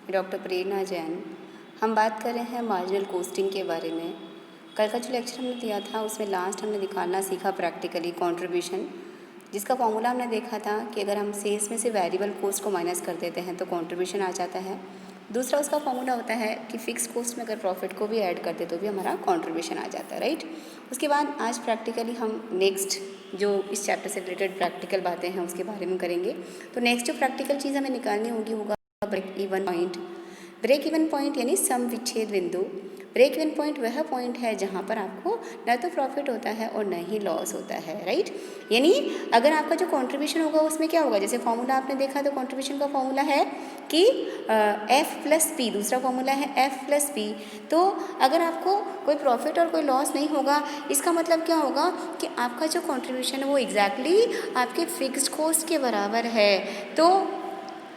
Doctor प्रेरणा जैन। हम बात कर रहे हैं मार्जिनल कॉस्टिंग के बारे में। कल का जो लेक्चर हमने दिया था उसमें लास्ट हमने निकालना सीखा प्रैक्टिकली कंट्रीब्यूशन, जिसका फॉर्मूला हमने देखा था कि अगर हम सेल्स में से वेरिएबल कॉस्ट को माइनस कर देते हैं तो कंट्रीब्यूशन आ जाता है। दूसरा उसका फॉर्मूला होता है कि फ़िक्स कॉस्ट में अगर प्रॉफिट को भी ऐड कर दे तो भी हमारा कंट्रीब्यूशन आ जाता है, राइट। उसके बाद आज प्रैक्टिकली हम नेक्स्ट जो इस चैप्टर से रिलेटेड प्रैक्टिकल बातें हैं उसके बारे में करेंगे। तो नेक्स्ट जो प्रैक्टिकल चीज़ हमें निकालनी होगा break even point. Break even point यानी सम विच्छेद बिंदु। ब्रेक इवन पॉइंट वह पॉइंट है जहाँ पर आपको न तो प्रॉफिट होता है और न ही लॉस होता है, राइट। यानी अगर आपका जो कंट्रीब्यूशन होगा उसमें क्या होगा, जैसे फॉर्मूला आपने देखा तो कंट्रीब्यूशन का फॉर्मूला है कि F+P, दूसरा फॉर्मूला है F+P। तो अगर आपको कोई प्रॉफिट और कोई लॉस नहीं होगा, इसका मतलब क्या होगा कि आपका जो कंट्रीब्यूशन है वो एग्जैक्टली आपके फिक्स्ड कॉस्ट के बराबर है। तो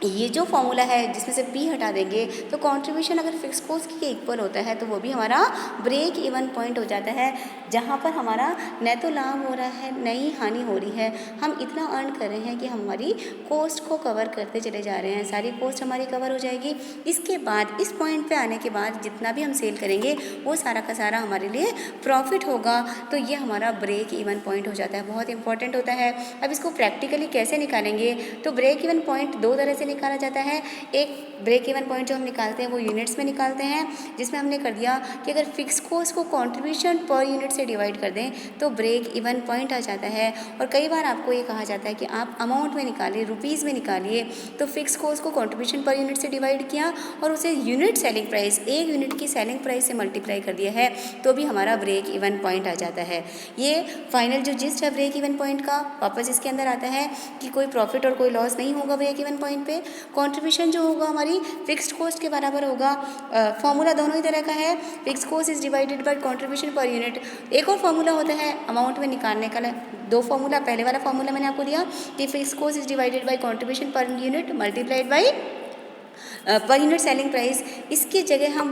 ये जो फॉर्मूला है जिसमें से P हटा देंगे तो कंट्रीब्यूशन अगर फिक्स कॉस्ट के इक्वल होता है तो वो भी हमारा ब्रेक इवन पॉइंट हो जाता है, जहाँ पर हमारा न तो लाभ हो रहा है न ही हानि हो रही है। हम इतना अर्न कर रहे हैं कि हमारी कॉस्ट को कवर करते चले जा रहे हैं, सारी कॉस्ट हमारी कवर हो जाएगी। इसके बाद इस पॉइंट पे आने के बाद जितना भी हम सेल करेंगे वो सारा का सारा हमारे लिए प्रॉफिट होगा। तो ये हमारा ब्रेक इवन पॉइंट हो जाता है, बहुत इंपॉर्टेंट होता है। अब इसको प्रैक्टिकली कैसे निकालेंगे, तो ब्रेक इवन पॉइंट दो तरह से निकाला जाता है। एक ब्रेक इवन पॉइंट जो हम निकालते हैं वो यूनिट्स में निकालते हैं, जिसमें हमने कर दिया कि अगर फिक्स कॉस्ट को कंट्रीब्यूशन पर यूनिट से डिवाइड कर दें तो ब्रेक इवन पॉइंट आ जाता है। और कई बार आपको ये कहा जाता है कि आप अमाउंट में निकालिए, रुपीज़ में निकालिए। तो फिक्स कॉस्ट को कंट्रीब्यूशन पर यूनिट से डिवाइड किया और उसे यूनिट सेलिंग प्राइस, एक यूनिट की सेलिंग प्राइस से मल्टीप्लाई कर दिया है तो भी हमारा ब्रेक इवन पॉइंट आ जाता है। ये फाइनल जो जिस्ट है ब्रेक इवन पॉइंट का वापस इसके अंदर आता है कि कोई प्रॉफिट और कोई लॉस नहीं होगा ब्रेक इवन पॉइंट पे। कंट्रीब्यूशन जो होगा हमारी फिक्स्ड कॉस्ट के बराबर होगा। फॉर्मूला दोनों ही तरह का है, fix cost is divided by contribution per unit. एक और फॉर्मूला होता है अमाउंट में निकालने का, दो फॉर्मूला। पहले वाला फॉर्मूला मैंने आपको दिया कि fix cost is divided by contribution per unit multiplied by per unit selling price. इसकी जगह हम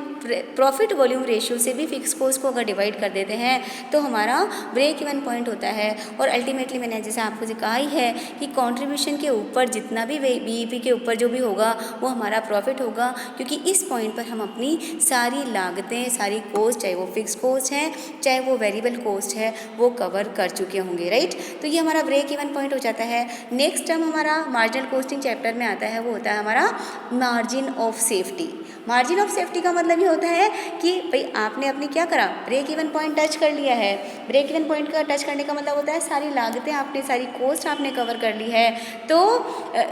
प्रॉफिट वॉल्यूम रेशियो से भी फिक्स कॉस्ट को अगर डिवाइड कर देते हैं तो हमारा ब्रेक इवन पॉइंट होता है। और अल्टीमेटली मैंने जैसे आपको जो कहा ही है कि कंट्रीब्यूशन के ऊपर जितना भी BEP के ऊपर जो भी होगा वो हमारा प्रॉफिट होगा, क्योंकि इस पॉइंट पर हम अपनी सारी लागतें, सारी कॉस्ट, चाहे वो फिक्स कॉस्ट है चाहे वो वेरिएबल कॉस्ट है, वो कवर कर चुके होंगे, राइट। तो ये हमारा ब्रेक इवन पॉइंट हो जाता है। नेक्स्ट टर्म हमारा मार्जिनल कॉस्टिंग चैप्टर में आता है, वो होता है हमारा margin of safety. Margin of safety का मतलब ये होता है कि भाई आपने अपनी क्या करा, ब्रेक इवन पॉइंट टच कर लिया है। ब्रेक इवन पॉइंट का टच करने का मतलब होता है सारी लागतें आपने, सारी कॉस्ट आपने कवर कर ली है। तो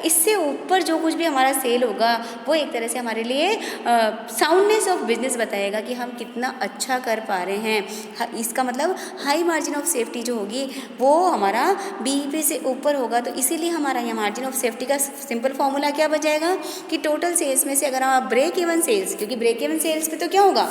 इससे ऊपर जो कुछ भी हमारा सेल होगा वो एक तरह से हमारे लिए साउंडनेस ऑफ बिजनेस बताएगा कि हम कितना अच्छा कर पा रहे हैं। इसका मतलब हाई मार्जिन ऑफ सेफ्टी जो होगी वो हमारा BEP से ऊपर होगा। तो इसीलिए हमारा यहाँ मार्जिन ऑफ सेफ्टी का सिंपल फॉर्मूला क्या बन जाएगा कि टोटल सेल्स में से अगर आप ब्रेक इवन सेल्स, क्योंकि ब्रेक इवन सेल्स पे तो क्या होगा,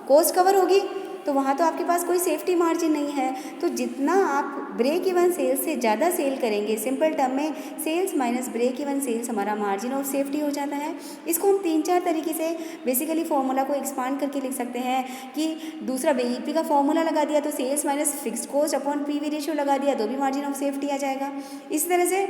कॉस्ट कवर होगी, तो वहाँ तो आपके पास कोई सेफ्टी मार्जिन नहीं है। तो जितना आप ब्रेक इवन सेल्स से ज़्यादा सेल करेंगे, सिंपल टर्म में sales minus break even sales हमारा मार्जिन ऑफ सेफ्टी हो जाता है। इसको हम 3-4 तरीके से बेसिकली फॉर्मूला को एक्सपांड करके लिख सकते हैं कि दूसरा BEP का फॉर्मूला लगा दिया तो sales minus fixed cost upon PV ratio लगा दिया तो भी मार्जिन ऑफ सेफ्टी आ जाएगा। इस तरह से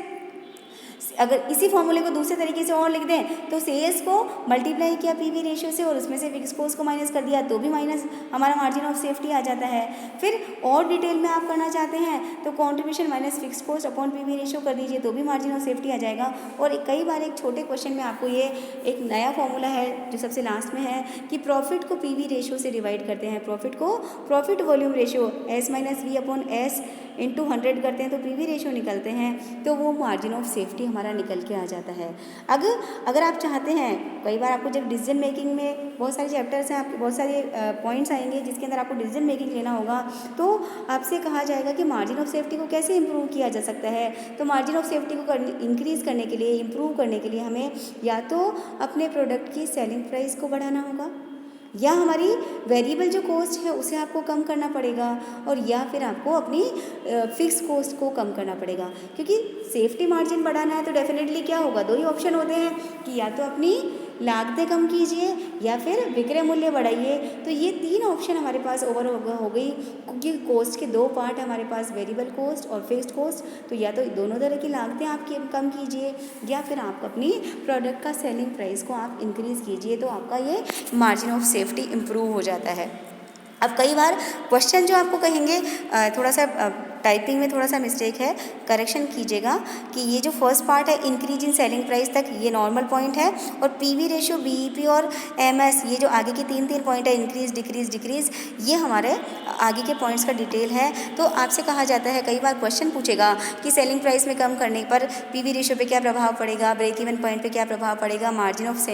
अगर इसी फॉर्मूले को दूसरे तरीके से और लिख दें तो सेल्स को मल्टीप्लाई किया PV रेशियो से और उसमें से फिक्स कॉस्ट को माइनस कर दिया तो भी माइनस हमारा मार्जिन ऑफ सेफ्टी आ जाता है। फिर और डिटेल में आप करना चाहते हैं तो contribution minus fix cost upon PV ratio कर दीजिए तो भी मार्जिन ऑफ सेफ्टी आ जाएगा। और कई बार एक छोटे क्वेश्चन में आपको ये एक नया फॉर्मूला है जो सबसे लास्ट में है कि प्रॉफिट को PV रेशियो से डिवाइड करते हैं, प्रॉफिट को profit volume ratio S-V upon S into 100 करते हैं तो PV रेशियो निकलते हैं, तो वो मार्जिन ऑफ सेफ्टी हमारा निकल के आ जाता है। अगर आप चाहते हैं, कई बार आपको जब डिसीजन मेकिंग में बहुत सारे चैप्टर्स हैं, आपके बहुत सारे पॉइंट्स आएंगे जिसके अंदर आपको डिसीजन मेकिंग लेना होगा, तो आपसे कहा जाएगा कि मार्जिन ऑफ सेफ्टी को कैसे इंप्रूव किया जा सकता है। तो मार्जिन ऑफ सेफ्टी को इंक्रीज़ करने के लिए, इंप्रूव करने के लिए हमें या तो अपने प्रोडक्ट की सेलिंग प्राइस को बढ़ाना होगा, या हमारी वेरिएबल जो कॉस्ट है उसे आपको कम करना पड़ेगा, और या फिर आपको अपनी फिक्स कॉस्ट को कम करना पड़ेगा। क्योंकि सेफ्टी मार्जिन बढ़ाना है तो डेफिनेटली क्या होगा, दो ही ऑप्शन होते हैं कि या तो अपनी लागतें कम कीजिए या फिर विक्रय मूल्य बढ़ाइए। तो ये 3 ऑप्शन हमारे पास ओवर हो गई, क्योंकि कॉस्ट के 2 पार्ट हमारे पास, वेरिएबल कॉस्ट और फिक्स्ड कॉस्ट। तो या तो दोनों तरह की लागतें आप कम कीजिए या फिर आप अपनी प्रोडक्ट का सेलिंग प्राइस को आप इंक्रीज़ कीजिए, तो आपका ये मार्जिन ऑफ सेफ्टी इम्प्रूव हो जाता है। अब कई बार क्वेश्चन जो आपको कहेंगे, थोड़ा सा टाइपिंग में थोड़ा सा मिस्टेक है, करेक्शन कीजिएगा कि ये जो फर्स्ट पार्ट है इंक्रीज इन सेलिंग प्राइस तक, ये नॉर्मल पॉइंट है, और पीवी रेशियो, बीईपी और एमएस, ये जो आगे के 3 पॉइंट है, इंक्रीज डिक्रीज डिक्रीज, ये हमारे आगे के पॉइंट्स का डिटेल है। तो आपसे कहा जाता है, कई बार क्वेश्चन पूछेगा कि सेलिंग प्राइस में कम करने पर पीवी रेशियो पे क्या प्रभाव पड़ेगा, ब्रेक इवन पॉइंट पे क्या प्रभाव पड़ेगा, मार्जिन ऑफ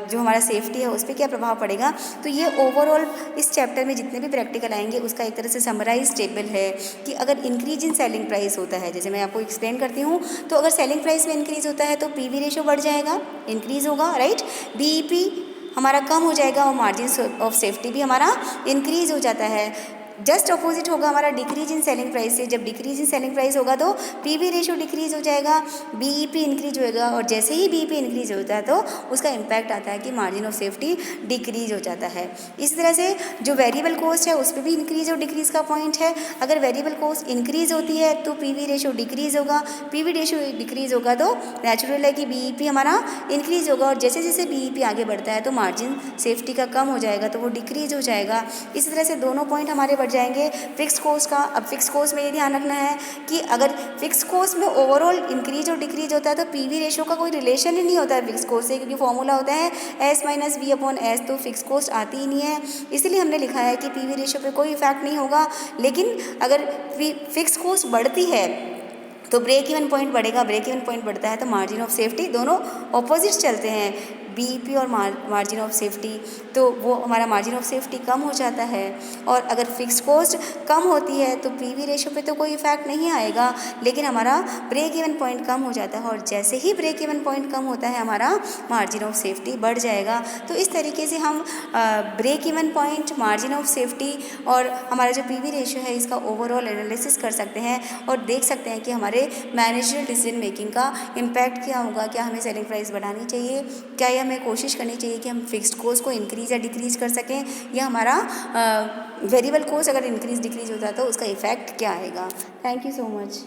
जो हमारा सेफ्टी है उस पर क्या प्रभाव पड़ेगा। तो ये ओवरऑल इस चैप्टर में जितने भी प्रैक्टिकल आएंगे उसका एक तरह से समराइज टेबल है कि अगर इंक्रीज इन सेलिंग प्राइस होता है, जैसे मैं आपको एक्सप्लेन करती हूँ, तो अगर सेलिंग प्राइस में इंक्रीज होता है तो पीवी रेशियो बढ़ जाएगा, इंक्रीज होगा, राइट। बीईपी हमारा कम हो जाएगा और मार्जिन ऑफ सेफ्टी भी हमारा इंक्रीज हो जाता है। जस्ट अपोजिट होगा हमारा डिक्रीज इन सेलिंग प्राइस से। जब डिक्रीज इन सेलिंग प्राइस होगा तो पीवी रेशियो डिक्रीज हो जाएगा, बीईपी इंक्रीज होएगा, और जैसे ही बीईपी इंक्रीज होता है तो उसका इम्पैक्ट आता है कि मार्जिन ऑफ सेफ्टी डिक्रीज हो जाता है। इस तरह से जो वेरिएबल कॉस्ट है उस पर भी इंक्रीज और डिक्रीज का पॉइंट है। अगर वेरिएबल कॉस्ट इंक्रीज होती है तो पीवी रेशियो डिक्रीज होगा, पीवी रेशियो डिक्रीज होगा तो नेचुरल है कि बीईपी हमारा इंक्रीज होगा, और जैसे जैसे बीईपी आगे बढ़ता है तो मार्जिन सेफ्टी का कम हो जाएगा तो वो डिक्रीज हो जाएगा। इस तरह से दोनों पॉइंट हमारे बढ़ जाएंगे। फिक्स कॉस्ट का, अब फिक्स कॉस्ट में ये ध्यान रखना है कि अगर फिक्स कॉस्ट में ओवरऑल इंक्रीज और डिक्रीज होता है तो पीवी रेशियो का कोई रिलेशन ही नहीं होता है फिक्स कॉस्ट से, क्योंकि फॉर्मूला होता है S minus V upon S, तो फिक्स कॉस्ट आती ही नहीं है। इसलिए हमने लिखा है कि पीवी रेशियो पे कोई इफेक्ट नहीं होगा। लेकिन अगर फिक्स कॉस्ट बढ़ती है तो ब्रेक इवन पॉइंट बढ़ेगा, ब्रेक इवन पॉइंट बढ़ता है तो मार्जिन ऑफ सेफ्टी, दोनों ऑपोजिट चलते हैं, बीईपी और मार्जिन ऑफ सेफ्टी, तो वो हमारा मार्जिन ऑफ सेफ्टी कम हो जाता है। और अगर फिक्स कॉस्ट कम होती है तो पीवी रेशियो पे तो कोई इफेक्ट नहीं आएगा, लेकिन हमारा ब्रेक इवन पॉइंट कम हो जाता है, और जैसे ही ब्रेक इवन पॉइंट कम होता है हमारा मार्जिन ऑफ सेफ्टी बढ़ जाएगा। तो इस तरीके से हम break even point, margin of safety और हमारा जो पीवी रेशियो है इसका ओवरऑल एनालिसिस कर सकते हैं और देख सकते हैं कि हमारे मैनेजरियल डिसीजन मेकिंग का इम्पैक्ट क्या होगा। क्या हमें सेलिंग प्राइस बढ़ानी चाहिए, क्या हमें कोशिश करनी चाहिए कि हम फिक्स्ड कॉस्ट को इंक्रीज या डिक्रीज कर सकें, या हमारा वेरिएबल कॉस्ट अगर इंक्रीज डिक्रीज होता है तो उसका इफेक्ट क्या आएगा। Thank you so much.